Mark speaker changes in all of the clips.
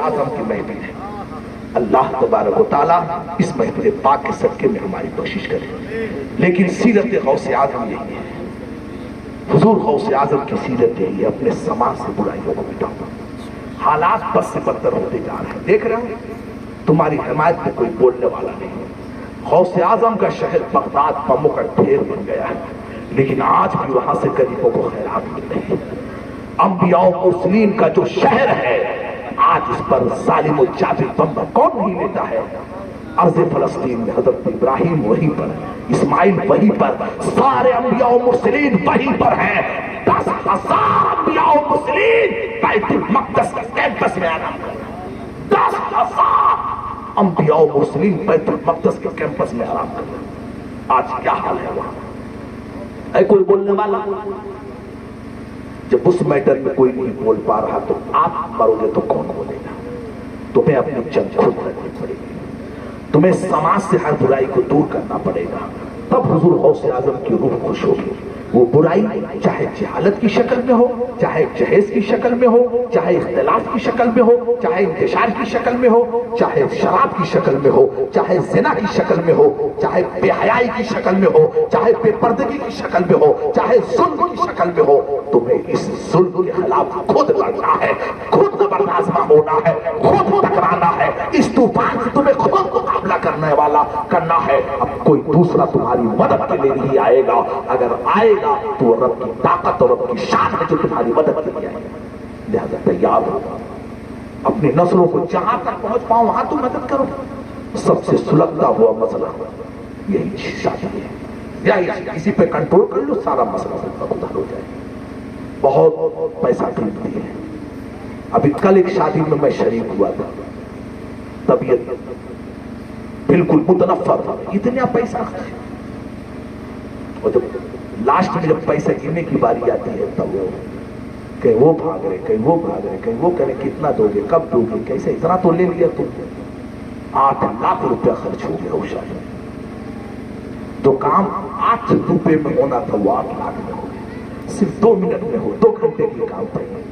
Speaker 1: اعظم کی محفل ہے. اللہ تبارک و تعالیٰ اس محفل پاک کے صدقے میں ہماری بخشش کرے. لیکن سیرت غوث اعظم یہی ہے، حضور غوث اعظم کی سیرت یہی ہے، اپنے سماج سے برائیوں کو مٹاؤ. حالات بد سے بدتر ہوتے جا رہے ہیں، دیکھ رہے ہیں تمہاری حمایت میں کوئی بولنے والا نہیں. غوث اعظم کا شہر بغداد بموں کا ڈھیر بن گیا ہے، لیکن آج بھی وہاں سے غریبوں کو خیرات مل رہی ہے. انبیاء و مرسلین کا جو شہر ہے آج اس پر ظالم و جابر بم کون نہیں لیتا ہے. ارض فلسطین میں حضرت ابراہیم وہیں پر، اسماعیل وہیں پر، سارے انبیاء و مرسلین وہیں پر ہیں. 10,000 انبیاء و مرسلین بیت المقدس کے کیمپس میں آرام کر رہے ہیں. 10,000 انبیاء و مرسلین بیت المقدس کے کیمپس میں آرام کر رہے ہیں. آج کیا حال ہے وہاں؟ اے کوئی بولنے والا؟ جب اس میٹر میں کوئی نہیں بول پا رہا تو آپ مرو گے تو کون بولے گا؟ تمہیں اپنی جنگ خود لڑنی پڑے گی، تمہیں سماج سے ہر برائی کو دور کرنا پڑے گا. تب حضور غوث اعظم کی روح خوش ہوگی. وہ برائی چاہے جہالت کی شکل میں ہو، چاہے جہیز کی شکل میں ہو، چاہے اختلاف کی شکل میں ہو، چاہے انتشار کی شکل میں ہو، چاہے شراب کی شکل میں ہو، چاہے زنا کی شکل میں ہو، چاہے بے حیائی کی شکل میں ہو، چاہے بے پردگی کی شکل میں ہو، چاہے ظلم کی شکل میں ہو. تمہیں اس ظلم کے خلاف خود لڑنا ہے، خود زبردست ہونا ہے، خود ٹکرانا ہے. اس طوفان سے تمہیں خود مقابلہ کرنا ہے. اب کوئی دوسرا تمہاری مدد کے لیے نہیں آئے گا. اگر آئے گا تو رب کی طاقت اور رب کی شان ہے جو تمہاری مدد کے لیے آئے گا. لہذا تیار ہو، اپنی نسلوں کو جہاں تک پہنچ پاؤ وہاں تو مدد کرو. سب سے سلگتا ہوا مسئلہ یہی شادی ہے. کسی پہ کنٹرول کر لو، سارا مسئلہ حل ہو جائے. بہت پیسہ خریدتی ہے. ابھی کل ایک شادی میں میں شریک ہوا تھا، طبیعت بالکل متنفر تھا، اتنا پیسہ خرچ. اور جب لاسٹ میں جب پیسہ گرنے کی باری آتی ہے تب کہیں وہ بھاگ رہے، کہیں وہ بھاگ رہے، کہیں وہ کہہ رہے کتنا دو گے، کب دو گے، کیسے اتنا تو لے لیا تم. 8 لاکھ روپیہ خرچ ہو گیا. وہ شادی جو کام 8 روپے میں ہونا تھا وہ 8 لاکھ میں ہو گیا. صرف 2 منٹ میں ہو، 2 گھنٹے کی کام پڑے.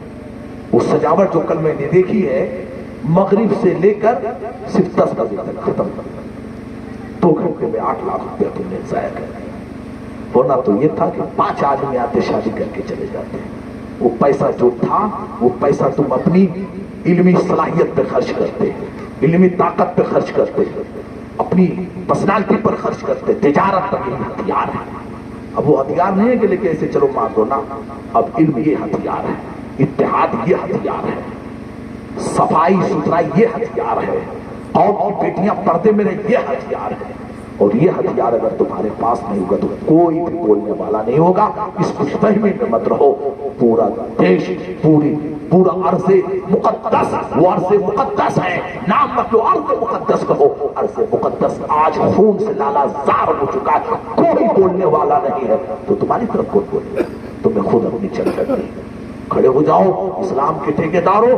Speaker 1: وہ سجاوٹ جو کل میں نے دیکھی ہے مغرب سے لے کر صرف 10 بجے تک ختم کر 2 گھنٹے میں 8 لاکھ روپیہ تم نے ضائع کر دیا. ہونا تو یہ تھا کہ 5 آدمی آتے شادی کر کے چلے جاتے. وہ پیسہ جو تھا وہ پیسہ تم اپنی علمی صلاحیت پہ خرچ کرتے، علمی طاقت پہ خرچ کرتے، اپنی پرسنالٹی پر خرچ کرتے. تجارت کا یہ ہتھیار ہے. اب وہ ہتھیار نہیں ہے کہ لے کے ایسے چلو مار دو نا. اب علم یہ ہتھیار ہے، اتحاد یہ ہتھیار ہے، صفائی ستھرائی یہ ہتھیار ہے، قوم کی بیٹیاں پردے میں رہے یہ ہتھیار ہے. اور یہ ہتھیار اگر تمہارے پاس نہیں ہوگا تو کوئی بھی بولنے والا نہیں ہوگا. اس خوش فہمی میں مت رہو. پورا دیش، پورا عرض مقدس، وہ عرض مقدس ہے. نام مت لو، عرض مقدس کہو. عرض مقدس آج خون سے لالا زار ہو چکا ہے، کوئی بولنے والا نہیں ہے. تو تمہاری طرف کون بولے؟ تمہیں خود اپنی چل کرنی. کھڑے ہو جاؤ اسلام کے ٹھیکیداروں.